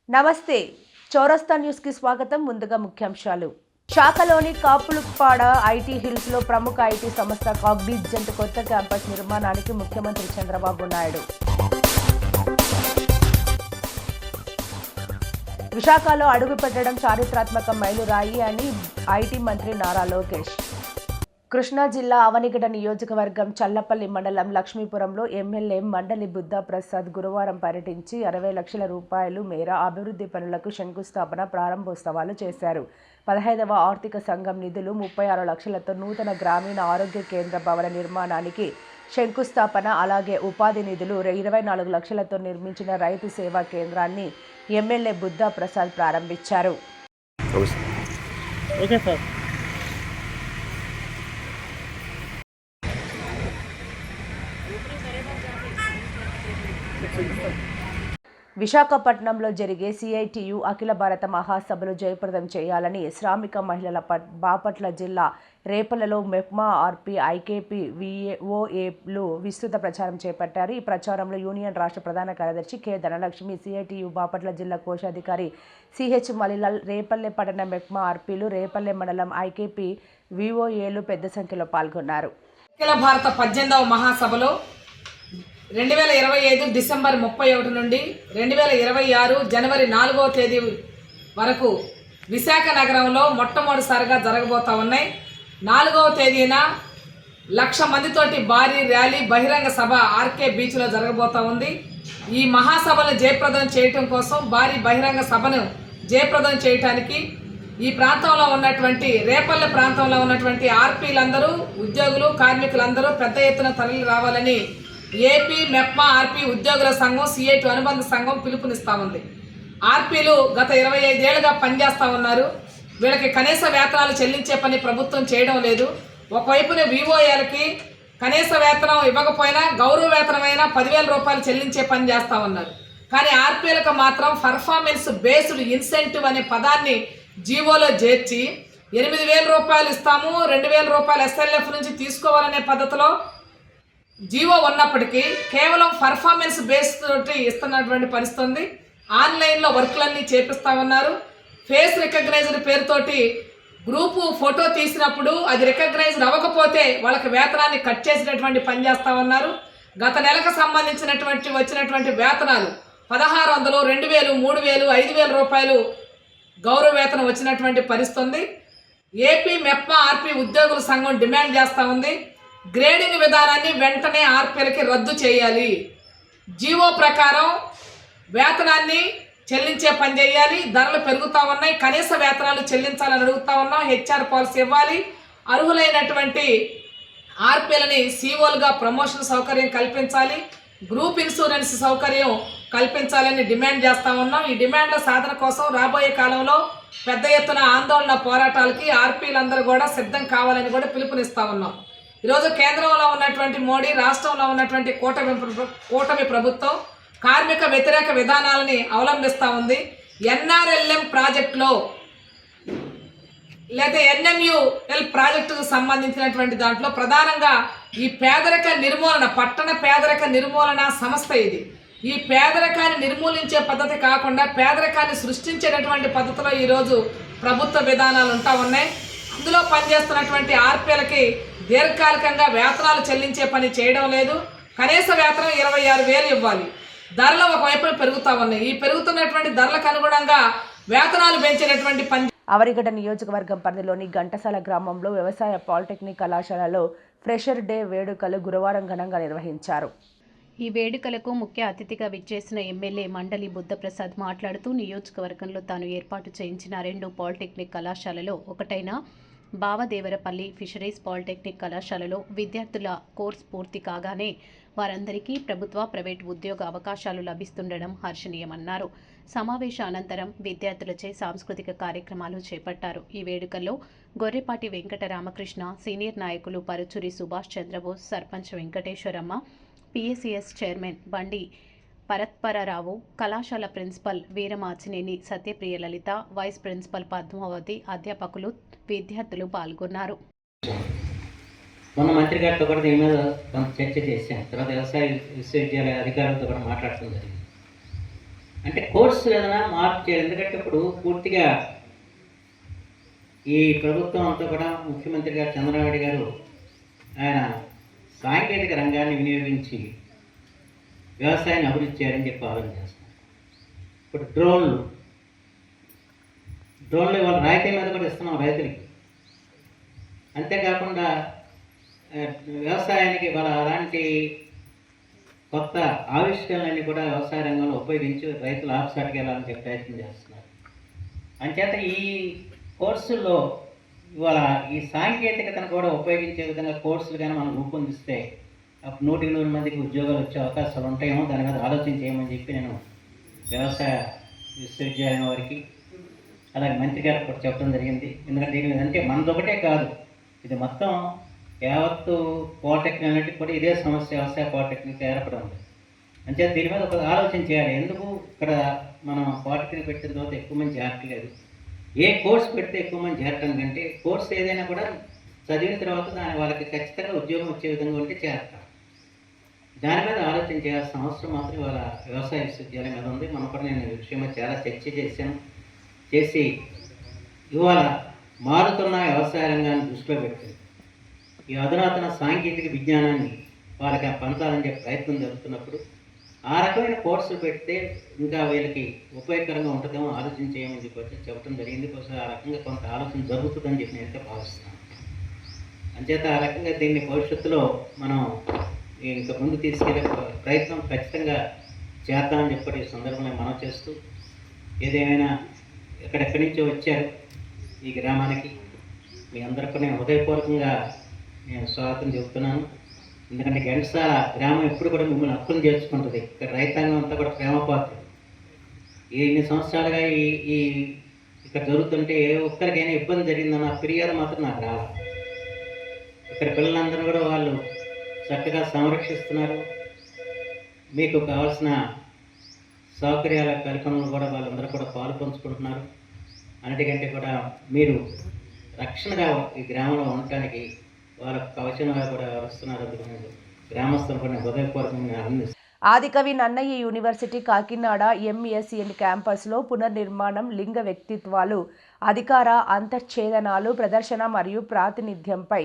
నమస్తే, చౌరస్తా న్యూస్ కి స్వాగతం. ముందుగా ముఖ్యాంశాలు. శాఖలోని కాపులుప్పాడ ఐటీ హిల్స్ లో ప్రముఖ ఐటీ సంస్థ కాగ్నిజెంట్ కొత్త క్యాంపస్ నిర్మాణానికి ముఖ్యమంత్రి చంద్రబాబు నాయుడు. విశాఖలో అడుగుపెట్టడం చారిత్రాత్మక మైలురాయి అని ఐటీ మంత్రి నారా లోకేష్. కృష్ణా జిల్లా అవనిగడ్డ నియోజకవర్గం చల్లపల్లి మండలం లక్ష్మీపురంలో ఎమ్మెల్యే మండలి బుద్ధా ప్రసాద్ గురువారం పర్యటించి 60 లక్షల రూపాయలు మేర అభివృద్ధి పనులకు శంకుస్థాపన, ప్రారంభోత్సవాలు చేశారు. 15వ ఆర్థిక సంఘం నిధులు 36 లక్షలతో నూతన గ్రామీణ ఆరోగ్య కేంద్ర భవన నిర్మాణానికి శంకుస్థాపన, అలాగే ఉపాధి నిధులు 24 లక్షలతో నిర్మించిన రైతు సేవా కేంద్రాన్ని ఎమ్మెల్యే బుద్ధా ప్రసాద్ ప్రారంభించారు. విశాఖపట్నంలో జరిగే సిఐటియు అఖిల భారత మహాసభలు జయప్రదం చేయాలని శ్రామిక మహిళల బాపట్ల జిల్లా రేపలలో మెప్మా, ఆర్పీ, ఐకేపీ, విఓఏలు విస్తృత ప్రచారం చేపట్టారు. ఈ ప్రచారంలో యూనియన్ రాష్ట్ర ప్రధాన కార్యదర్శి కె ధనలక్ష్మి, సిఐటియు బాపట్ల జిల్లా కోశాధికారి సిహెచ్ మలిలాల్, రేపల్లె పట్టణ మెప్మా ఆర్పీలు, రేపల్లె మండలం ఐకేపీ, విఓఏలు పెద్ద సంఖ్యలో పాల్గొన్నారు. అఖిల భారత 18వ మహాసభలో 2025 డిసెంబర్ 31 నుండి 2026 జనవరి 4వ తేదీ వరకు విశాఖ నగరంలో మొట్టమొదటిసారిగా జరగబోతా ఉన్నాయి. 4వ తేదీన 1,00,000 మందితోటి భారీ ర్యాలీ బహిరంగ సభ ఆర్కే బీచ్లో జరగబోతా ఉంది. ఈ మహాసభను జయప్రదం చేయటం కోసం, భారీ బహిరంగ సభను జయప్రదం చేయటానికి ఈ ప్రాంతంలో ఉన్నటువంటి రేపల్లె ప్రాంతంలో ఉన్నటువంటి ఆర్పీలందరూ, ఉద్యోగులు, కార్మికులందరూ పెద్ద ఎత్తున తరలి రావాలని ఏపీ మెప్మా ఆర్పీ ఉద్యోగుల సంఘం, సిఐటి అనుబంధ సంఘం పిలుపునిస్తూ ఉంది. ఆర్పీలు గత 25 ఏళ్లుగా పనిచేస్తూ ఉన్నారు. వీళ్ళకి కనీస వేతనాలు చెల్లించే పని ప్రభుత్వం చేయడం లేదు. ఒకవైపున విఓఏలకి కనీస వేతనం ఇవ్వకపోయినా గౌరవ వేతనమైనా 10,000 రూపాయలు చెల్లించే పని చేస్తూ ఉన్నారు. కానీ ఆర్పీలకు మాత్రం పర్ఫార్మెన్స్ బేస్డ్ ఇన్సెంటివ్ అనే పదాన్ని జీవోలో చేర్చి 8,000 రూపాయలు ఇస్తాము, 2,000 రూపాయలు ఎస్ఎల్ఎఫ్ నుంచి తీసుకోవాలనే పద్ధతిలో జీవో ఉన్నప్పటికీ కేవలం పర్ఫార్మెన్స్ బేస్ తోటి ఇస్తున్నటువంటి పరిస్థితి ఉంది. ఆన్లైన్లో వర్క్లన్నీ చేపిస్తూ ఉన్నారు. ఫేస్ రికగ్నైజ్డ్ పేరుతోటి గ్రూపు ఫోటో తీసినప్పుడు అది రికగ్నైజ్డ్ అవ్వకపోతే వాళ్ళకి వేతనాన్ని కట్ చేసినటువంటి పని చేస్తూ ఉన్నారు. గత నెలకు సంబంధించినటువంటి వచ్చినటువంటి వేతనాలు 1,600, 2,000, 3,000, 5,000 రూపాయలు గౌరవ వేతనం వచ్చినటువంటి పరిస్థితి ఉంది. ఏపీ మెప్మా ఆర్పీ ఉద్యోగుల సంఘం డిమాండ్ చేస్తూ ఉంది. గ్రేడింగ్ విధానాన్ని వెంటనే ఆర్పీలకి రద్దు చేయాలి. జీవో ప్రకారం వేతనాన్ని చెల్లించే పని చేయాలి. ధరలు పెరుగుతూ ఉన్నాయి, కనీస వేతనాలు చెల్లించాలని అడుగుతూ ఉన్నాం. హెచ్ఆర్ పాలసీ ఇవ్వాలి. అర్హులైనటువంటి ఆర్పీలని సిఓలుగా ప్రమోషన్ సౌకర్యం కల్పించాలి. గ్రూప్ ఇన్సూరెన్స్ సౌకర్యం కల్పించాలని డిమాండ్ చేస్తూ ఉన్నాం. ఈ డిమాండ్ల సాధన కోసం రాబోయే కాలంలో పెద్ద ఎత్తున ఆందోళన పోరాటాలకి ఆర్పీలందరూ కూడా సిద్ధం కావాలని కూడా పిలుపునిస్తూ ఉన్నాం. ఈరోజు కేంద్రంలో ఉన్నటువంటి మోడీ, రాష్ట్రంలో ఉన్నటువంటి కూటమి ప్రభుత్వం కార్మిక వ్యతిరేక విధానాలని అవలంబిస్తూ ఉంది. ఎన్ఆర్ఎల్ఎం ప్రాజెక్టులో లేదా ఎన్ఎంయుఎల్ ప్రాజెక్టుకు సంబంధించినటువంటి దాంట్లో ప్రధానంగా ఈ పేదరిక నిర్మూలన, పట్టణ పేదరిక నిర్మూలన సంస్థ ఇది. ఈ పేదరికాన్ని నిర్మూలించే పద్ధతి కాకుండా పేదరికాన్ని సృష్టించేటటువంటి పద్ధతిలో ఈరోజు ప్రభుత్వ విధానాలు ఉంటా ఉన్నాయి. అందులో పనిచేస్తున్నటువంటి ఆర్పీలకి దీర్ఘకాలికంగా వేతనాలు చెల్లించే పని చేయడం లేదు. కనీస వేతనం 26,000 ఇవ్వాలి. ధరలు ఒకవైపు పెరుగుతూ ఉన్నాయి. ఈ పెరుగుతున్నటువంటి ధరలకు అనుగుణంగా వేతనాలు పెంచేటటువంటి పని. అవనిగడ్డ నియోజకవర్గం పరిధిలోని ఘంటసాల గ్రామంలో వ్యవసాయ పాలిటెక్నిక్ కళాశాలలో ఫ్రెషర్ డే వేడుకలు గురువారం ఘనంగా నిర్వహించారు. ఈ వేడుకలకు ముఖ్య అతిథిగా విచ్చేసిన ఎమ్మెల్యే మండలి బుద్ధప్రసాద్ మాట్లాడుతూ నియోజకవర్గంలో తాను ఏర్పాటు చేయించిన 2 పాలిటెక్నిక్ కళాశాలలో ఒకటైన బావదేవరపల్లి ఫిషరీస్ పాలిటెక్నిక్ కళాశాలలో విద్యార్థుల కోర్సు పూర్తి కాగానే వారందరికీ ప్రభుత్వ, ప్రైవేటు ఉద్యోగ అవకాశాలు లభిస్తుండడం హర్షణీయమన్నారు. సమావేశ అనంతరం విద్యార్థులచే సాంస్కృతిక కార్యక్రమాలు చేపట్టారు. ఈ వేడుకల్లో గొర్రెపాటి వెంకట రామకృష్ణ, సీనియర్ నాయకులు పరుచూరి సుభాష్ చంద్రబోస్, సర్పంచ్ వెంకటేశ్వరమ్మ, పిఎస్సిఎస్ చైర్మన్ బండి పరత్పరరావు, కళాశాల ప్రిన్సిపల్ వీరమాచినేని సత్యప్రియ లలిత, వైస్ ప్రిన్సిపల్ పద్మావతి, అధ్యాపకులు, విద్యార్థులు పాల్గొన్నారు. మొన్న మంత్రి గారితో కూడా దీని మీద కొంత చర్చ చేశాను. తర్వాత వ్యవసాయ విశ్వవిద్యాలయ అధికారులతో కూడా మాట్లాడటం జరిగింది. అంటే కోర్సు ఏదైనా మార్పు చేయాలి. ఎందుకంటే ఇప్పుడు పూర్తిగా ఈ ప్రభుత్వం అంతా కూడా ముఖ్యమంత్రి గారు చంద్రబాబు గారు ఆయన సాంకేతిక రంగాన్ని వినియోగించి వ్యవసాయాన్ని అభివృద్ధి చేయాలని చెప్పి ఆలోచన చేస్తున్నారు. ఇప్పుడు డ్రోన్లు ఇవాళ రాయితీ మీద కూడా ఇస్తున్నాం రైతులకి. అంతేకాకుండా వ్యవసాయానికి ఇవాళ అలాంటి కొత్త ఆవిష్కరణలన్నీ కూడా వ్యవసాయ రంగంలో ఉపయోగించి రైతులు ఆఫ్సాట్కి వెళ్ళాలని చెప్పి ప్రయత్నం చేస్తున్నారు. అంచేత ఈ కోర్సుల్లో ఇవాళ ఈ సాంకేతికతను కూడా ఉపయోగించే విధంగా కోర్సులు కానీ మనం రూపొందిస్తే అప్పుడు 100 మందికి ఉద్యోగాలు వచ్చే అవకాశాలు ఉంటాయేమో, దాని మీద ఆలోచన చేయమని చెప్పి నేను వ్యవసాయ విశ్వవిద్యాలయం వారికి అలాగే మంత్రి గారికి కూడా చెప్పడం జరిగింది. ఎందుకంటే దీని మీద అంటే మనదొకటే కాదు, ఇది మొత్తం యావత్తు పాలిటెక్నిక్ అన్నిటికీ కూడా ఇదే సమస్య, వ్యవసాయ పాలిటెక్నిక్ ఏర్పడి ఉంది. అంతే దీని మీద ఒక ఆలోచన చేయాలి. ఎందుకు ఇక్కడ మనం పాలిటెక్నిక్ పెట్టిన తర్వాత ఎక్కువ మంది చేరట్లేదు, ఏ కోర్స్ పెడితే ఎక్కువ మంది చేరటం కంటే కోర్స్ ఏదైనా కూడా చదివిన తర్వాత దాని వాళ్ళకి ఖచ్చితంగా ఉద్యోగం వచ్చే విధంగా ఉంటే చేరతాం. దాని మీద ఆలోచన చేయాల్సిన అవసరం మాత్రం ఇవాళ వ్యవసాయ విశ్వవిద్యాలయం మీద ఉంది. మనం కూడా నేను ఈ విషయంలో చాలా చర్చ చేసి ఇవాళ మారుతున్న వ్యవసాయ రంగాన్ని దృష్టిలో పెట్టుకుని ఈ అధునాతన సాంకేతిక విజ్ఞానాన్ని వాళ్ళకి పంచాలని చెప్పి ప్రయత్నం జరుగుతున్నప్పుడు ఆ రకమైన కోర్సులు పెడితే ఇంకా వీళ్ళకి ఉపయోగకరంగా ఉంటుందేమో ఆలోచన చేయమని చెప్పి చెప్పడం జరిగింది. కోసం ఆ రకంగా కొంత ఆలోచన జరుగుతుందని చెప్పి నేనైతే భావిస్తున్నాను. అంచేత ఆ రకంగా దీన్ని భవిష్యత్తులో మనం ఇంకా ముందు తీసుకెళ్లే ప్రయత్నం ఖచ్చితంగా చేద్దామని చెప్పి ఈ సందర్భంలో మనం చేస్తూ, ఏదేమైనా ఎక్కడెక్కడి నుంచో వచ్చారు ఈ గ్రామానికి, మీ అందరికీ నేను హృదయపూర్వకంగా నేను స్వాగతం చెబుతున్నాను. ఎందుకంటే ఘంటసాల గ్రామం ఎప్పుడు కూడా మిమ్మల్ని హక్కును చేర్చుకుంటుంది. ఇక్కడ రైతాంగం అంతా కూడా ప్రేమపాత్ర. ఇన్ని సంవత్సరాలుగా ఈ ఇక్కడ జరుగుతుంటే ఏ ఒక్కరికైనా ఇబ్బంది జరిగిందన్న ఫిర్యాదు మాత్రం నాకు రావాలి. ఇక్కడ పిల్లలందరూ కూడా వాళ్ళు చక్కగా సంరక్షిస్తున్నారు. మీకు కావాల్సిన సౌకర్యాల కల్పనలు కూడా వాళ్ళందరూ కూడా పాలు పంచుకుంటున్నారు. అన్నిటికంటే కూడా మీరు రక్షణగా ఈ గ్రామంలో ఉండటానికి వాళ్ళ కవచంగా కూడా వస్తున్నారు. గ్రామస్తులు కూడా హృదయపూర్వకంగా ఆనందిస్తున్నారు. ఆదికవి నన్నయ్య యూనివర్సిటీ కాకినాడ ఎంఎస్ఎన్ క్యాంపస్లో పునర్నిర్మాణం, లింగ వ్యక్తిత్వాలు, అధికార అంతర్ఛేదనాలు, ప్రదర్శన మరియు ప్రాతినిధ్యంపై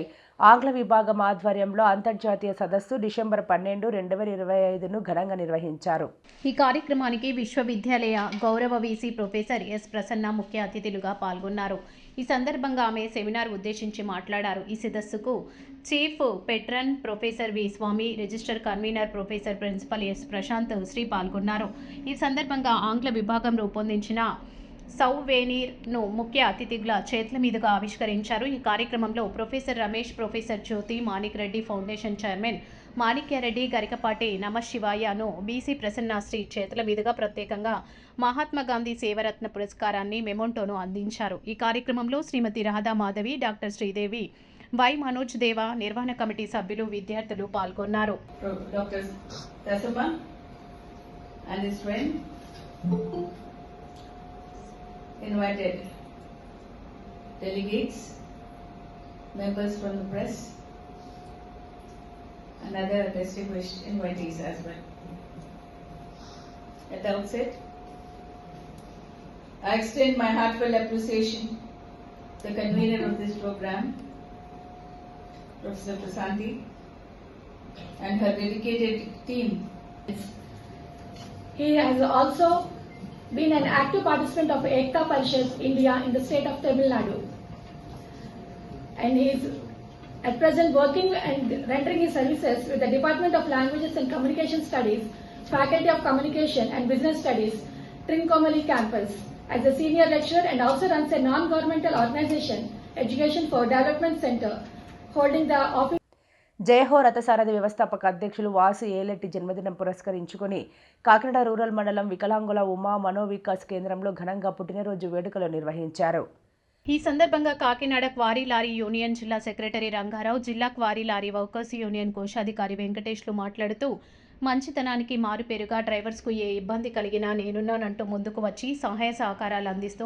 ఆంగ్ల విభాగం ఆధ్వర్యంలో అంతర్జాతీయ సదస్సు డిసెంబర్ 12, 2025ను ఘనంగా నిర్వహించారు. ఈ కార్యక్రమానికి విశ్వవిద్యాలయ గౌరవ వీసీ ప్రొఫెసర్ ఎస్ ప్రసన్న ముఖ్య అతిథులుగా పాల్గొన్నారు. ఈ సందర్భంగా ఆమె సెమినార్ ఉద్దేశించి మాట్లాడారు. ఈ సదస్సుకు chief patron professor V Swamy, registrar convener professor principal S Prashanth Sri పాల్గొన్నారు. ఈ సందర్భంగా ఆంగ్ల విభాగం రూపొందించిన సౌవేనీర్ను ముఖ్య అతిథిగా చేతుల మీదుగా ఆవిష్కరించారు. ఈ కార్యక్రమంలో professor Ramesh, professor Jyothi, Manik Reddy foundation chairman Manikyareddy, Garikapati నమశివాయను బీసీ ప్రసన్నాశ్రీ చేతుల మీదుగా ప్రత్యేకంగా మహాత్మా గాంధీ సేవరత్న పురస్కారాన్ని, మెమోంటోను అందించారు. ఈ కార్యక్రమంలో శ్రీమతి రాధా మాధవి, డాక్టర్ శ్రీదేవి, వై మనోజ్ దేవ, నిర్వహణ కమిటీ సభ్యులు, విద్యార్థులు పాల్గొన్నారు. Invited delegates, members from the press, and other distinguished invitees as well. At the outset, I extend my heartfelt appreciation to the convener of this program, Professor Prasanthi, and her dedicated team. He has also been an active participant of Ekta Parishad India in the state of Tamil Nadu, and he is at present working and rendering his services with the Department of Languages and Communication Studies, Faculty of Communication and Business Studies, Trincomalee campus, as a senior lecturer, and also runs a non-governmental organization, Education for Development Center, holding the office. జయహో రథసారథి వ్యవస్థాపక అధ్యక్షులు వాసు ఏలెట్టి జన్మదినం పురస్కరించుకుని Kakinada rural మండలం వికలాంగుల ఉమా మనోవికాస్ కేంద్రంలో ఘనంగా పుట్టినరోజు వేడుకలు నిర్వహించారు. ఈ సందర్భంగా కాకినాడ క్వారీ లారీ యూనియన్ జిల్లా సెక్రటరీ రంగారావు, జిల్లా క్వారీ లారీ వర్కర్స్ యూనియన్ కోశాధికారి వెంకటేష్లు మాట్లాడుతూ మంచితనానికి మారుపేరుగా డ్రైవర్స్కు ఏ ఇబ్బంది కలిగినా నేనున్నానంటూ ముందుకు వచ్చి సహాయ సహకారాలు అందిస్తూ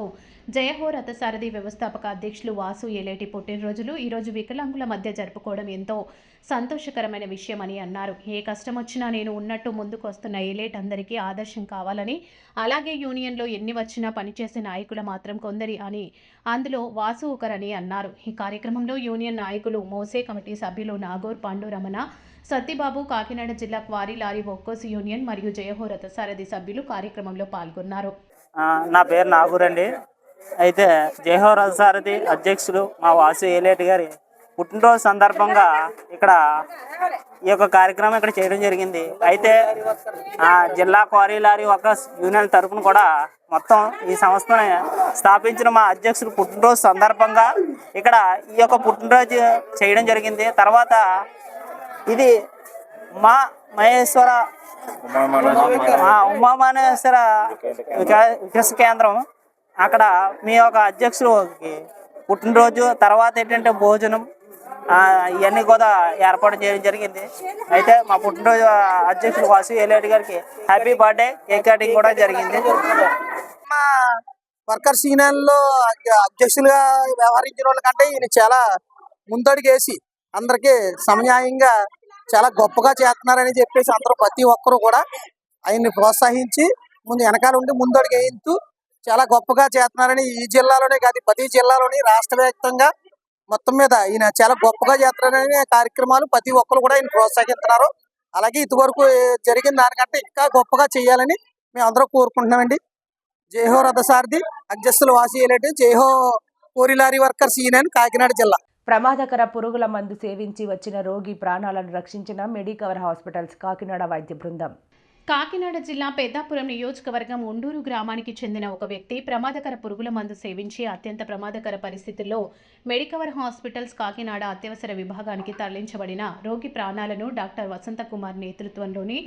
జయహో రథసారథి వ్యవస్థాపక అధ్యక్షులు వాసు ఏలేటి పుట్టినరోజులు ఈరోజు వికలాంగుల మధ్య జరుపుకోవడం ఎంతో సంతోషకరమైన విషయమని అన్నారు. ఏ కష్టం వచ్చినా నేను ఉన్నట్టు ముందుకు వస్తున్న ఏలేట్ అందరికీ ఆదర్శం కావాలని, అలాగే యూనియన్లో ఎన్ని వచ్చినా పనిచేసే నాయకులు మాత్రం కొందరి అని అందులో వాసు ఒకరని అన్నారు. ఈ కార్యక్రమంలో యూనియన్ నాయకులు, మోసే కమిటీ సభ్యులు నాగూర్, పాండురమణ, సత్తిబాబు, కాకినాడ జిల్లా క్వారీ లారీ ఒక్కోసి యూనియన్ మరియు జయహో రథసారథి సభ్యులు కార్యక్రమంలో పాల్గొన్నారు. నా పేరు నాగూర్ అండి. అయితే జయహో రథసారథి అధ్యక్షులు మా వాసు ఏలేటి గారి పుట్టినరోజు సందర్భంగా ఇక్కడ ఈ యొక్క కార్యక్రమం ఇక్కడ చేయడం జరిగింది. అయితే జిల్లా క్వారీ లారీ ఒక యూనియన్ తరఫున కూడా మొత్తం ఈ సంస్థను స్థాపించిన మా అధ్యక్షుడు పుట్టినరోజు సందర్భంగా ఇక్కడ ఈ యొక్క పుట్టినరోజు చేయడం జరిగింది. తర్వాత ఇది ఉమామహేశ్వర వికాస కేంద్రం, అక్కడ మీ యొక్క అధ్యక్షుడికి పుట్టినరోజు తర్వాత ఏంటంటే భోజనం ఇవన్నీ కూడా ఏర్పాటు చేయడం జరిగింది. అయితే మా పుట్టినరోజు అధ్యక్షుడు వాసు ఏలేటి గారికి హ్యాపీ బర్త్డే కేక్ కటింగ్ కూడా జరిగింది. మా వర్కర్స్ యూనియన్లో అధ్యక్షులుగా వ్యవహరించిన వాళ్ళకంటే ఈయన చాలా ముందడుగేసి అందరికీ సమన్యాయంగా చాలా గొప్పగా చేస్తున్నారని చెప్పేసి అందరూ ప్రతి ఒక్కరు కూడా ఆయన్ని ప్రోత్సహించి వెనకాల ఉండి ముందడుగు వేయించు చాలా గొప్పగా చేస్తున్నారని ఈ జిల్లాలోనే కాదు ప్రతి జిల్లాలోని రాష్ట్ర వ్యాప్తంగా మొత్తం మీద ఈయన చాలా గొప్పగా చేస్తున్నారనే కార్యక్రమాలు ప్రతి ఒక్కరు కూడా ఆయన ప్రోత్సహిస్తున్నారు. అలాగే ఇంతవరకు జరిగిన దానికంటే ఇంకా గొప్పగా చేయాలని మేము అందరూ కోరుకుంటున్నామండి. జయహో రథసారథి అధ్యక్షులు Vasu Eleti, Jayaho quarry lorry workers union, Kakinada జిల్లా. ప్రమాదకర పురుగుల మందు సేవించి వచ్చిన రోగి ప్రాణాలను రక్షించిన మెడికవర్ హాస్పిటల్స్ కాకినాడ వైద్య బృందం. కాకినాడ జిల్లా పెద్దాపురం నియోజకవర్గం ఉండూరు గ్రామానికి చెందిన ఒక వ్యక్తి ప్రమాదకర పురుగుల మందు సేవించి అత్యంత ప్రమాదకర పరిస్థితుల్లో మెడికవర్ హాస్పిటల్స్ కాకినాడ అత్యవసర విభాగానికి తరలించబడిన రోగి ప్రాణాలను డాక్టర్ వసంతకుమార్ నేతృత్వంలోని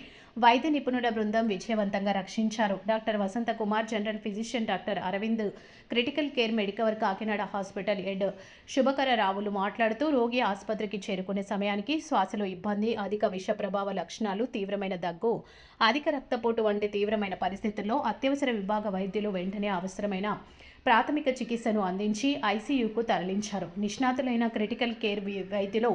వైద్య నిపుణుల బృందం విజయవంతంగా రక్షించారు. Doctor Vasanthakumar, general physician doctor Aravind, critical care Medicover Kakinada hospital head Shubhakara రావులు మాట్లాడుతూ రోగి ఆసుపత్రికి చేరుకునే సమయానికి శ్వాసలో ఇబ్బంది, అధిక విష ప్రభావ లక్షణాలు, తీవ్రమైన దగ్గు, అధిక రక్తపోటు వంటి తీవ్రమైన పరిస్థితుల్లో అత్యవసర విభాగ వైద్యులు వెంటనే అవసరమైన ప్రాథమిక చికిత్సను అందించి ఐసీయూకు తరలించారు. నిష్ణాతులైన క్రిటికల్ కేర్ వైద్యులు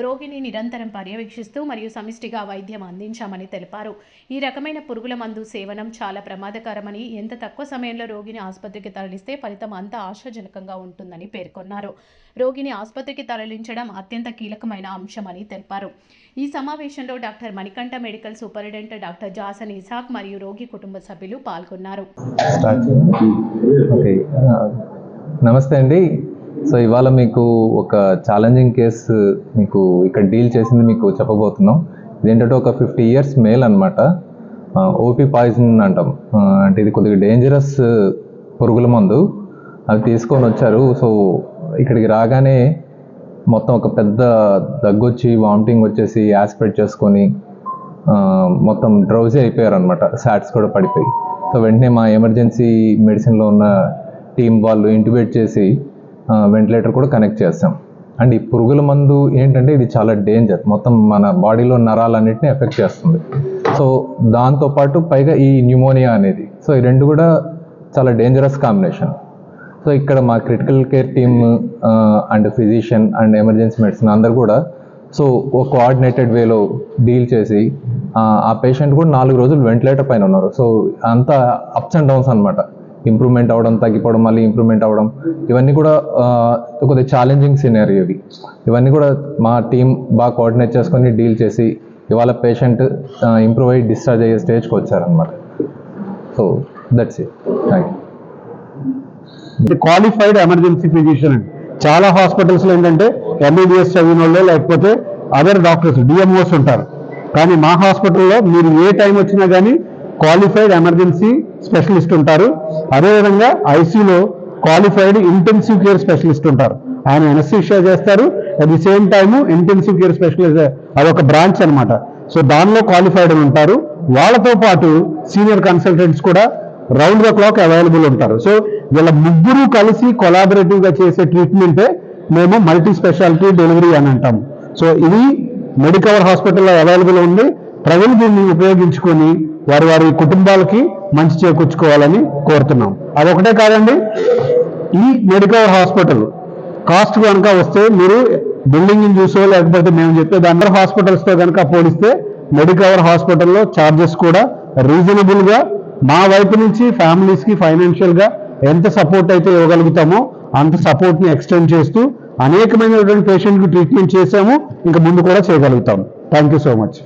రోగిని నిరంతరం పర్యవేక్షిస్తూ మరియు సమిష్టిగా వైద్యం అందించామని తెలిపారు. ఈ రకమైన పురుగుల మందు సేవనం చాలా ప్రమాదకరమని, ఎంత తక్కువ సమయంలో రోగిని ఆసుపత్రికి తరలిస్తే ఫలితం అంత ఆశాజనకంగా ఉంటుందని పేర్కొన్నారు. రోగిని ఆసుపత్రికి తరలించడం అత్యంత కీలకమైన అంశమని తెలిపారు. ఈ సమావేశంలో doctor Manikanta, medical superintendent doctor Jason Isaac మరియు రోగి కుటుంబ సభ్యులు పాల్గొన్నారు. నమస్తే అండి. సో ఇవాళ మీకు ఒక ఛాలెంజింగ్ కేసు మీకు ఇక్కడ డీల్ చేసింది మీకు చెప్పబోతున్నాం. ఇదేంటంటే ఒక 50 years మేల్ అనమాట. ఓపీ పాయిజన్ అంటాం. అంటే ఇది కొద్దిగా డేంజరస్ పురుగుల మందు. అవి తీసుకొని వచ్చారు. సో ఇక్కడికి రాగానే మొత్తం ఒక పెద్ద దగ్గొచ్చి, వామిటింగ్ వచ్చేసి, యాస్పిరేట్ చేసుకొని మొత్తం డ్రౌజీ అయిపోయారు అనమాట. శాట్స్ కూడా పడిపోయి. సో వెంటనే మా ఎమర్జెన్సీ మెడిసిన్లో ఉన్న టీం వాళ్ళు ఇంటిబేట్ చేసి వెంటిలేటర్ కూడా కనెక్ట్ చేస్తాం. అండ్ ఈ పురుగుల మందు ఏంటంటే ఇది చాలా డేంజర్. మొత్తం మన బాడీలో నరాలన్నింటినీ ఎఫెక్ట్ చేస్తుంది. సో దాంతోపాటు పైగా ఈ న్యూమోనియా అనేది, సో ఈ రెండు కూడా చాలా డేంజరస్ కాంబినేషన్. సో ఇక్కడ మా critical care team and physician and emergency medicine అందరు కూడా సో ఒక కోఆర్డినేటెడ్ వేలో డీల్ చేసి ఆ పేషెంట్ కూడా 4 రోజులు వెంటిలేటర్ పైన ఉన్నారు. సో అంతా అప్స్ అండ్ డౌన్స్ అనమాట. ఇంప్రూవ్మెంట్ అవ్వడం, తగ్గిపోవడం, మళ్ళీ ఇంప్రూవ్మెంట్ అవ్వడం, ఇవన్నీ కూడా కొద్దిగా ఛాలెంజింగ్ సినారియో ఇవి. ఇవన్నీ కూడా మా టీం బాగా కోఆర్డినేట్ చేసుకొని డీల్ చేసి ఇవాళ పేషెంట్ ఇంప్రూవ్ అయ్యి డిశ్చార్జ్ అయ్యే స్టేజ్కి వచ్చారనమాట. So that's it. Thank you. Qualified emergency physician అండి. చాలా హాస్పిటల్స్లో ఏంటంటే ఎంబీబీఎస్ చదివిన వాళ్ళు లేకపోతే అదర్ డాక్టర్స్ డిఎంఓస్ ఉంటారు. కానీ మా హాస్పిటల్లో మీరు ఏ టైం వచ్చినా కానీ క్వాలిఫైడ్ ఎమర్జెన్సీ స్పెషలిస్ట్ ఉంటారు. అదేవిధంగా ఐసీయూలో క్వాలిఫైడ్ ఇంటెన్సివ్ కేర్ స్పెషలిస్ట్ ఉంటారు. ఆయన ఎనస్థీషియా చేస్తారు. At the same time intensive care specialist అదొక బ్రాంచ్ అనమాట. సో దానిలో క్వాలిఫైడ్ అని ఉంటారు. వాళ్ళతో పాటు సీనియర్ కన్సల్టెంట్స్ కూడా రౌండ్ ద క్లాక్ అవైలబుల్ ఉంటారు. సో వీళ్ళ ముగ్గురు కలిసి కొలాబరేటివ్గా చేసే ట్రీట్మెంటే మేము మల్టీ స్పెషాలిటీ డెలివరీ అని అంటాము. సో ఇది మెడికవర్ హాస్పిటల్లో అవైలబుల్ ఉంది. ప్రజలు దీన్ని ఉపయోగించుకొని వారి వారి కుటుంబాలకి మంచి చేకూర్చుకోవాలని కోరుతున్నాం. అదొకటే కాదండి, ఈ మెడికవర్ హాస్పిటల్ కాస్ట్ కనుక వస్తే మీరు బిల్డింగ్ చూసో లేకపోతే మేము చెప్పే అందరు హాస్పిటల్స్తో కనుక పోలిస్తే మెడికవర్ హాస్పిటల్లో ఛార్జెస్ కూడా రీజనబుల్గా మా వైపు నుంచి ఫ్యామిలీస్కి ఫైనాన్షియల్గా ఎంత సపోర్ట్ అయితే ఇవ్వగలుగుతామో అంత సపోర్ట్ని ఎక్స్టెండ్ చేస్తూ అనేకమైనటువంటి పేషెంట్కి ట్రీట్మెంట్ చేసాము, ఇంకా ముందు కూడా చేయగలుగుతాము. Thank you so much.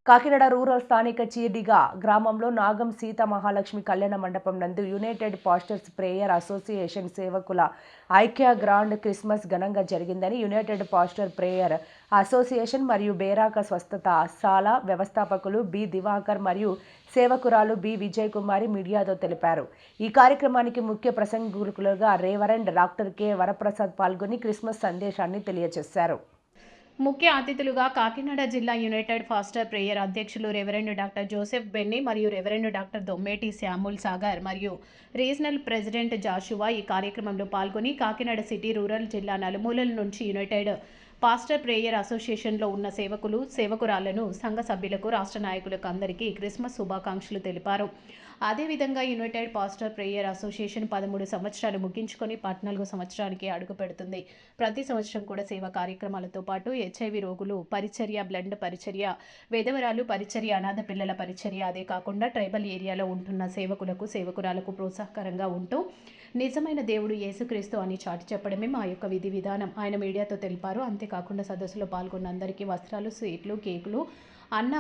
Kakinada rural స్థానిక చీడిగా గ్రామంలో నాగం సీత మహాలక్ష్మి కళ్యాణ మండపం నందు యునైటెడ్ పాస్టర్స్ ప్రేయర్ అసోసియేషన్ సేవకుల ఐక్య గ్రాండ్ క్రిస్మస్ ఘనంగా జరిగిందని యునైటెడ్ పాస్టర్ ప్రేయర్ అసోసియేషన్ మరియు బేరాక స్వస్థత సాల వ్యవస్థాపకులు బి దివాకర్ మరియు సేవకురాలు బి విజయ్ కుమారి మీడియాతో తెలిపారు. ఈ కార్యక్రమానికి ముఖ్య ప్రసంగికులుగా రేవరెండ్ డాక్టర్ కె వరప్రసాద్ పాల్గొని క్రిస్మస్ సందేశాన్ని తెలియజేశారు. ముఖ్య అతిథులుగా కాకినాడ జిల్లా యునైటెడ్ పాస్టర్ ప్రేయర్ అధ్యక్షులు రెవరెండ్ డాక్టర్ జోసెఫ్ బెన్నీ మరియు reverend doctor Dommeti Samuel Sagar మరియు రీజనల్ ప్రెసిడెంట్ జాషువా ఈ కార్యక్రమంలో పాల్గొని కాకినాడ సిటీ రూరల్ జిల్లా నలుమూలల నుంచి యునైటెడ్ పాస్టర్ ప్రేయర్ అసోసియేషన్లో ఉన్న సేవకులు సేవకురాలను సంఘ సభ్యులకు రాష్ట్ర నాయకులకు అందరికీ క్రిస్మస్ శుభాకాంక్షలు తెలిపారు. అదేవిధంగా యునైటెడ్ పాస్టర్ ప్రేయర్ అసోసియేషన్ 13 సంవత్సరాలు ముగించుకొని 14వ సంవత్సరానికి అడుగు పెడుతుంది. ప్రతి సంవత్సరం కూడా సేవా కార్యక్రమాలతో పాటు HIV రోగులు పరిచర్య, బ్లడ్ పరిచర్య, విధవరాలు పరిచర్య, అనాథ పిల్లల పరిచర్య, అదే కాకుండా ట్రైబల్ ఏరియాలో ఉంటున్న సేవకులకు సేవకురాలకు ప్రోత్సాహకరంగా ఉంటూ నిజమైన దేవుడు యేసుక్రీస్తు అని చాటి చెప్పడమే మా యొక్క విధి విధానం ఆయన మీడియాతో తెలిపారు. అంతేకాకుండా సదస్సులో పాల్గొన్న అందరికీ వస్త్రాలు, స్వీట్లు, కేకులు, అన్న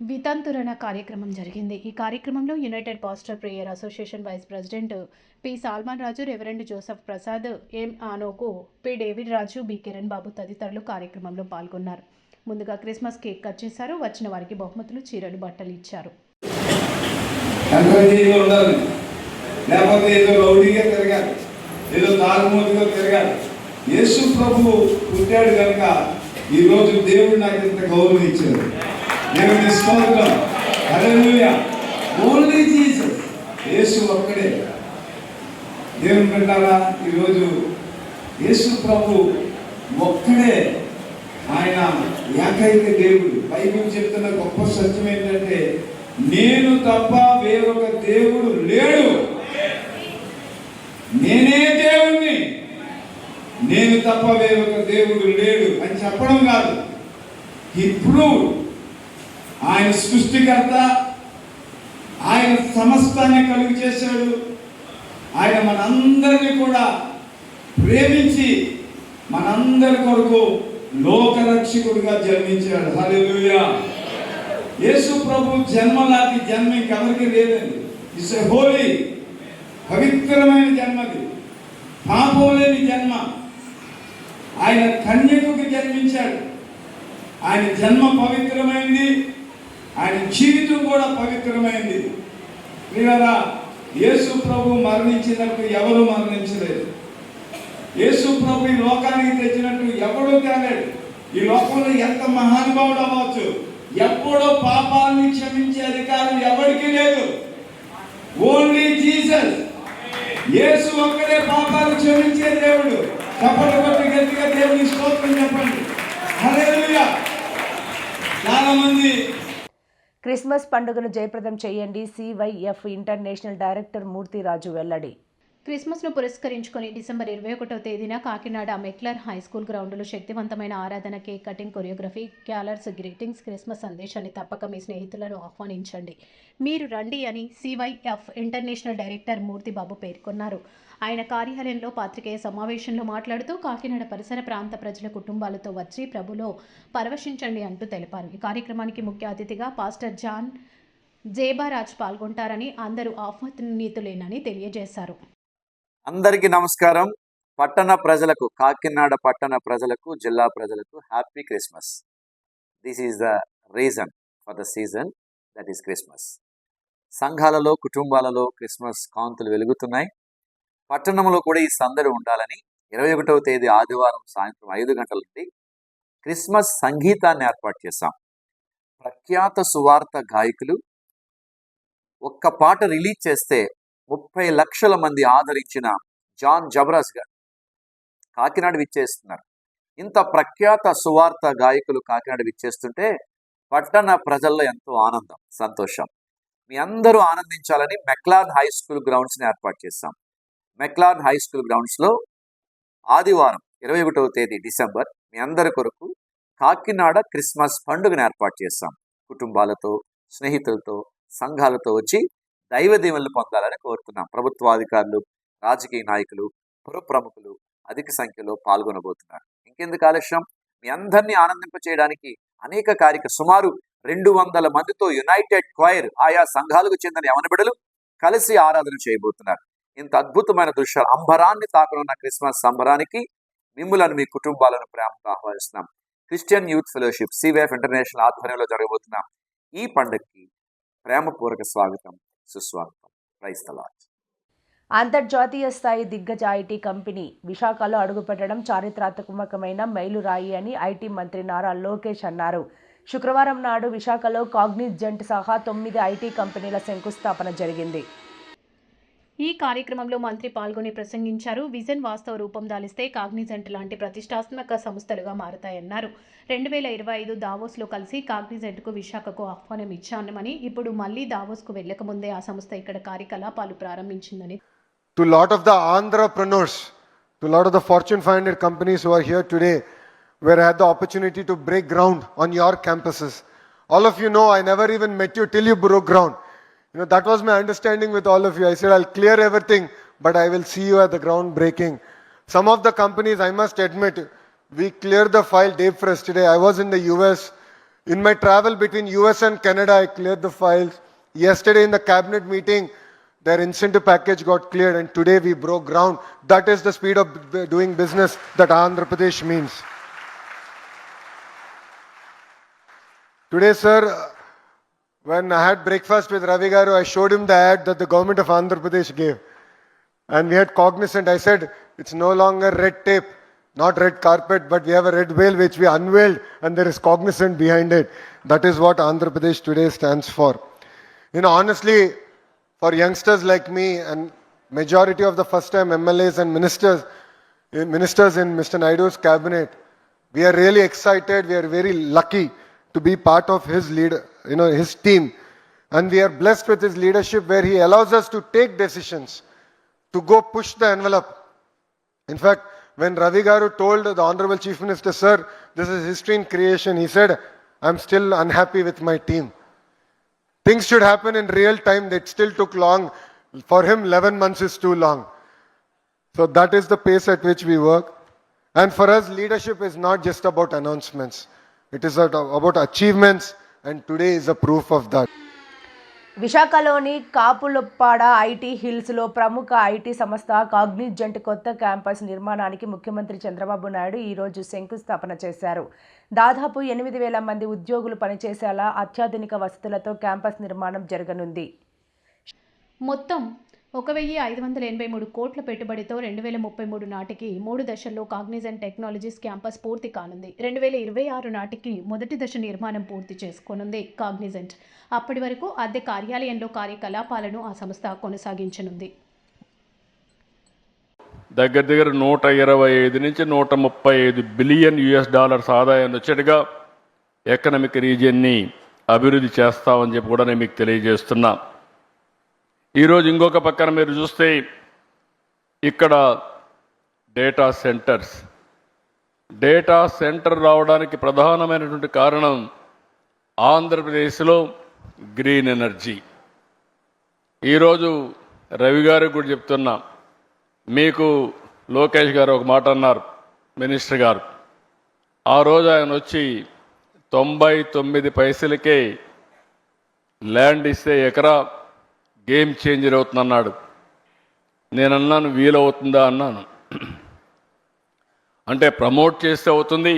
వితంతురణ కార్యక్రమం జరిగింది. ఈ కార్యక్రమంలో united pastor prayer association vice president P Salman Raju, reverend Joseph Prasad, M ఆనోకు, P David Raju, B Kiran Babu తదితరులు కార్యక్రమంలో పాల్గొన్నారు. ముందుగా క్రిస్మస్ కేక్ కట్ చేశారు. వచ్చిన వారికి బహుమతులు, చీరలు, బట్టలు ఇచ్చారు. లేకపోతే ఏదో రౌడీగా తిరగాలి, ఏదో తాగుమూతిగా తిరగాలి. యేసు ప్రభు పుట్టాడు కనుక ఈరోజు దేవుడు నాకు ఇంత గౌరవం ఇచ్చాడు. దేవుని స్తోత్రం, హల్లెలూయా. ఓన్లీ జీసస్, యేసు ఒక్కడే. దేవుని బిడ్డలారా, ఈరోజు యేసు ప్రభు ఒక్కడే, ఆయన ఏకైక దేవుడు. బైబిల్ చెప్తున్న గొప్ప సత్యం ఏంటంటే నేను తప్ప వేరొక దేవుడు లేడు, నేనే దేవుణ్ణి, నేను తప్ప వేరొక దేవుడు లేడు అని చెప్పడం కాదు. ఇప్పుడు ఆయన సృష్టికర్త, ఆయన సమస్తాన్ని కలుగు చేశాడు. ఆయన మనందరినీ కూడా ప్రేమించి మనందరి కొరకు లోకరక్షకుడిగా జన్మించాడు. హల్లెలూయా. యేసు ప్రభు జన్మ లాంటి జన్మ ఇంకెవరికి లేదండి. ఇట్స్ ఎ హోలీ, పవిత్రమైన జన్మది, పాపం లేని జన్మ. ఆయన కన్యకకు జన్మించాడు. ఆయన జన్మ పవిత్రమైంది, ఆయన జీవితం కూడా పవిత్రమైంది. ప్రియులారా, యేసు ప్రభు మరణించినట్టు ఎవరు మరణించలేదు. యేసు ప్రభు ఈ లోకానికి తెచ్చినట్టు ఎవడూ తేలేడు. ఈ లోకంలో ఎంత మహానుభావుడు అవ్వచ్చు, ఎప్పుడో పాపాలని క్షమించే అధికారం ఎవరికీ లేదు. Only Jesus. యేసు ఒక్కడే పాపాలు క్షమించే దేవుడు. చప్పట్లు కొట్టి గట్టిగా దేవుని స్తోత్రం చెప్పండి. హల్లెలూయా. చాలా మంది క్రిస్మస్ పండుగను జయప్రదం చేయండి, CYF ఇంటర్నేషనల్ డైరెక్టర్ మూర్తిరాజు వెల్లడి. క్రిస్మస్ను పురస్కరించుకొని డిసెంబర్ 21వ తేదీన కాకినాడ మెక్లర్ హై స్కూల్ గ్రౌండ్లో శక్తివంతమైన ఆరాధన, cake cutting, choreography, carols, greetings, Christmas సందేశాన్ని తప్పక మీ స్నేహితులను ఆహ్వానించండి. మీరు రండి అని CYF ఇంటర్నేషనల్ డైరెక్టర్ మూర్తిబాబు పేర్కొన్నారు. ఆయన కార్యాలయంలో పాత్రికేయ సమావేశంలో మాట్లాడుతూ కాకినాడ పరిసర ప్రాంత ప్రజల కుటుంబాలతో వచ్చి ప్రభులో పరవశించండి అంటూ తెలిపారు. ఈ కార్యక్రమానికి ముఖ్య అతిథిగా పాస్టర్ జాన్ జేబారాజ్ పాల్గొంటారని, అందరూ ఆహ్వానితులేనని తెలియజేశారు. అందరికీ నమస్కారం. పట్టణ ప్రజలకు, కాకినాడ పట్టణ ప్రజలకు, జిల్లా ప్రజలకు happy Christmas. This is the reason for the season, that is Christmas. సంఘాలలో, కుటుంబాలలో క్రిస్మస్ కాంతులు వెలుగుతున్నాయి. పట్టణంలో కూడా ఈ సందడి ఉండాలని 21వ తేదీ ఆదివారం సాయంత్రం 5 గంటల నుండి క్రిస్మస్ సంగీతాన్ని ఏర్పాటు చేశాం. ప్రఖ్యాత సువార్త గాయకులు ఒక్క పాట రిలీజ్ చేస్తే 30 లక్షల మంది ఆదరించిన జాన్ జబరాజ్ గారు కాకినాడ విచ్చేస్తున్నారు. ఇంత ప్రఖ్యాత సువార్త గాయకులు కాకినాడ విచ్చేస్తుంటే పట్టణ ప్రజల్లో ఎంతో ఆనందం, సంతోషం. మీ అందరూ ఆనందించాలని మెక్లాన్ హై స్కూల్ గ్రౌండ్స్ని ఏర్పాటు చేశాం. మెక్లాన్ హై స్కూల్ గ్రౌండ్స్లో ఆదివారం 21వ తేదీ డిసెంబర్ మీ అందరి కొరకు కాకినాడ క్రిస్మస్ పండుగను ఏర్పాటు చేశాం. కుటుంబాలతో, స్నేహితులతో, సంఘాలతో వచ్చి దైవ దీవెనలు పొందాలని కోరుతున్నాం. ప్రభుత్వాధికారులు, రాజకీయ నాయకులు, పుర ప్రముఖులు అధిక సంఖ్యలో పాల్గొనబోతున్నారు. ఇంకెందుకు ఆలస్యం? మీ అందరినీ ఆనందింపచేయడానికి అనేక సుమారు 200 మందితో యునైటెడ్ క్వైర్ ఆయా సంఘాలకు చెందిన యవన బిడ్డలు కలిసి ఆరాధన చేయబోతున్నారు. ఇంత అద్భుతమైన దృశ్యాలు, అంబరాన్ని తాకనున్న క్రిస్మస్ సంబరానికి మిమ్ములను, మీ కుటుంబాలను ప్రేమతో ఆహ్వానిస్తున్నాం. క్రిస్టియన్ యూత్ ఫెలోషిప్ సివేఫ్ ఇంటర్నేషనల్ ఆధ్వర్యంలో జరగబోతున్న ఈ పండుగకి ప్రేమపూర్వక స్వాగతం, సుస్వాగతం. Praise the Lord. అంతర్జాతీయ స్థాయి దిగ్గజ ఐటీ కంపెనీ విశాఖలో అడుగుపెట్టడం చారిత్రాత్మకమైన మైలురాయి అని ఐటీ మంత్రి నారా లోకేష్ అన్నారు. శుక్రవారం నాడు విశాఖలో కాగ్నిజెంట్ సహా 9 ఐటీ కంపెనీల శంకుస్థాపన జరిగింది. ఈ కార్యక్రమంలో మంత్రి పాల్గొని ప్రసంగించారు. విజన్ వాస్తవ రూపం దాలిస్తే కాగ్నిజెంట్ లాంటి ప్రతిష్టాత్మక సంస్థలుగా మారతాయన్నారు. 2025 దావోస్లో కలిసి కాగ్నిజెంట్కు విశాఖకు ఆహ్వానం ఇచ్చానని, ఇప్పుడు మళ్లీ దావోస్కు వెళ్లకముందే ఆ సంస్థ ఇక్కడ కార్యకలాపాలు ప్రారంభించిందని. To lot of the entrepreneurs, to lot of the Fortune 500 companies who are here today, where I had the opportunity to break ground on your campuses. All of you know I never even met you till you broke ground. That was my understanding with all of you. I said I'll clear everything, but I will see you at the ground breaking. Some of the companies, I must admit, we cleared the file day first today. I was in the US. In my travel between US and Canada, I cleared the files. Yesterday in the cabinet meeting, their incentive package got cleared, and today we broke ground. That is the speed of doing business that Andhra Pradesh means. Today, sir, when I had breakfast with Ravi Garu, I showed him the ad that the government of Andhra Pradesh gave. And we had Cognizant. I said, it's no longer red tape, not red carpet, but we have a red veil which we unveiled, and there is Cognizant behind it. That is what Andhra Pradesh today stands for. Honestly, for youngsters like me and majority of the first-time MLAs and ministers in Mr. Naidu's cabinet, we are really excited. We are very lucky to be part of his his team, and we are blessed with his leadership, where he allows us to take decisions, to go push the envelope. In fact, when Ravi Garu told the Honorable Chief Minister, sir, this is history in creation, he said, I'm still unhappy with my team. Things should happen in real time. That still took long. For him, 11 months is too long. So that is the pace at which we work. And for us, leadership is not just about announcements. It is about achievements, and today is a proof of that. విశాఖలోని Kapuluppada IT హిల్స్లో ప్రముఖ IT సంస్థ Cognizant కొత్త campus నిర్మాణానికి ముఖ్యమంత్రి చంద్రబాబు నాయుడు ఈరోజు శంకుస్థాపన చేశారు. దాదాపు 8,000 మంది ఉద్యోగులు పనిచేసేలా అత్యాధునిక వసతులతో క్యాంపస్ నిర్మాణం జరగనుంది. మొత్తం 1,583 కోట్ల పెట్టుబడితో 2033 నాటికి 3 దశల్లో కాగ్నిజెంట్ టెక్నాలజీస్ క్యాంపస్ పూర్తి కానుంది. 2026 నాటికి మొదటి దశ నిర్మాణం పూర్తి చేసుకోనుంది కాగ్నిజెంట్. అప్పటి వరకు అద్దె కార్యాలయంలో కార్యకలాపాలను ఆ సంస్థ కొనసాగించనుంది. దగ్గర 125 నుంచి 135 బిలియన్ US ఆదాయాన్ని వచ్చేట్టుగా ఎకనామిక్ రీజియన్ని అభివృద్ధి చేస్తామని చెప్పి కూడా నేను మీకు తెలియజేస్తున్నా. ఈరోజు ఇంకొక పక్కన మీరు చూస్తే ఇక్కడ డేటా సెంటర్ రావడానికి ప్రధానమైనటువంటి కారణం ఆంధ్రప్రదేశ్లో గ్రీన్ ఎనర్జీ. ఈరోజు రవి గారికి కూడా చెప్తున్నా, మీకు లోకేష్ గారు ఒక మాట అన్నారు, మినిస్టర్ గారు. ఆ రోజు ఆయన వచ్చి 99 పైసలకే ల్యాండ్ ఇస్తే ఎకరా గేమ్ చేంజర్ అవుతుందన్నాడు. నేను అన్నాను, వీలవుతుందా అన్నాను. అంటే ప్రమోట్ చేస్తే అవుతుంది,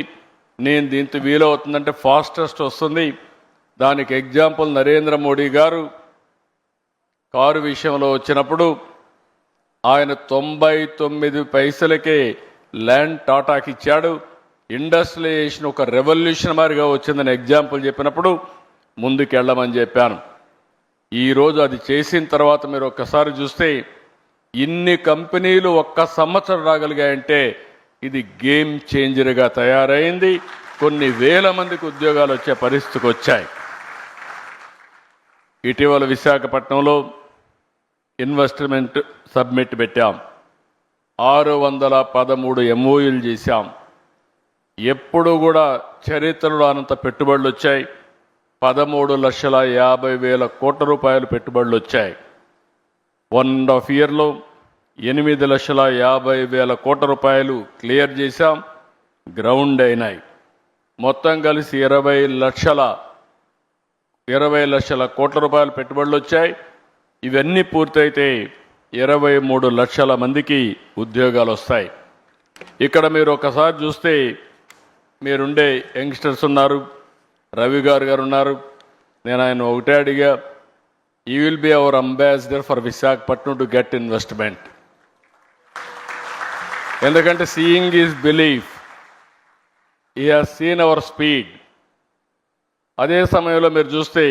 నేను దీంతో వీలవుతుందంటే ఫాస్టెస్ట్ వస్తుంది. దానికి ఎగ్జాంపుల్ నరేంద్ర మోడీ గారు కారు విషయంలో వచ్చినప్పుడు ఆయన 99 పైసలకే ల్యాండ్ టాటాకి ఇచ్చాడు. ఇండస్ట్రియలైజేషన్ ఒక రెవల్యూషన్ మాదిరిగా వచ్చిందని ఎగ్జాంపుల్ చెప్పినప్పుడు ముందుకెళ్ళమని చెప్పాను. ఈరోజు అది చేసిన తర్వాత మీరు ఒక్కసారి చూస్తే ఇన్ని కంపెనీలు ఒక్క సంవత్సరం రాగలిగాయంటే ఇది గేమ్ చేంజర్గా తయారైంది. కొన్ని వేల మందికి ఉద్యోగాలు వచ్చే పరిస్థితికి వచ్చాయి. ఇటీవల విశాఖపట్నంలో ఇన్వెస్ట్మెంట్ సబ్మిట్ పెట్టాం. 613 MOUలు చేశాం. ఎప్పుడు కూడా చరిత్రలో అనంత పెట్టుబడులు వచ్చాయి. 13,50,000 కోట్ల రూపాయలు పెట్టుబడులు వచ్చాయి. 1.5 ఇయర్లో 8,50,000 కోట్ల రూపాయలు క్లియర్ చేశాం, గ్రౌండ్ అయినాయి. మొత్తం కలిసి 20 లక్షల కోట్ల రూపాయలు పెట్టుబడులు వచ్చాయి. ఇవన్నీ పూర్తయితే 23 లక్షల మందికి ఉద్యోగాలు వస్తాయి. ఇక్కడ మీరు ఒకసారి చూస్తే మీరుండే యంగ్స్టర్స్ ఉన్నారు, రవి గారు ఉన్నారు. నేను ఆయన ఒకటే అడిగా, you will be our ambassador for Visakhapatnam to get investment. ఎందుకంటే seeing is belief. He has seen our speed. అదే సమయంలో మీరు చూస్తే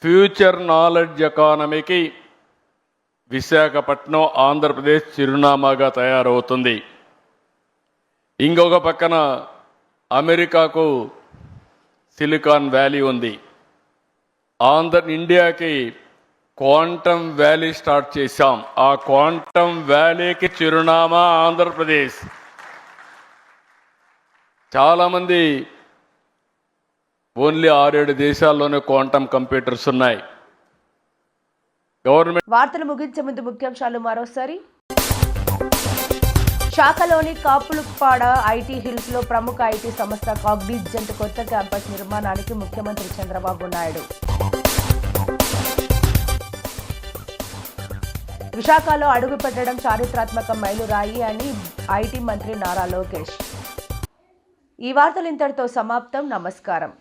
ఫ్యూచర్ నాలెడ్జ్ ఎకానమీకి విశాఖపట్నం ఆంధ్రప్రదేశ్ చిరునామాగా తయారవుతుంది. ఇంకొక పక్కన అమెరికాకు సిలికాన్ వ్యాలీ ఉంది. ఇండియాకి క్వాంటమ్ వ్యాలీ స్టార్ట్ చేశాం. ఆ క్వాంటమ్ వ్యాలీకి చిరునామా ఆంధ్రప్రదేశ్. చాలామంది ఓన్లీ 6-7 దేశాల్లోనే క్వాంటమ్ కంప్యూటర్స్ ఉన్నాయి. గవర్నమెంట్ వార్తలు ముగించే ముందు ముఖ్యాంశాలు మరోసారి. శాఖలోని కాపులుపాడ ఐటీ హిల్స్ లో ప్రముఖ ఐటీ సంస్థ కాగ్నిజెంట్ కొత్త క్యాంపస్ నిర్మాణానికి ముఖ్యమంత్రి చంద్రబాబు నాయుడు. విశాఖలో అడుగుపెట్టడం చారిత్రాత్మక మైలురాయి అని ఐటీ మంత్రి నారా లోకేష్. ఈ వార్తలు ఇంతటితో సమాప్తం. నమస్కారం.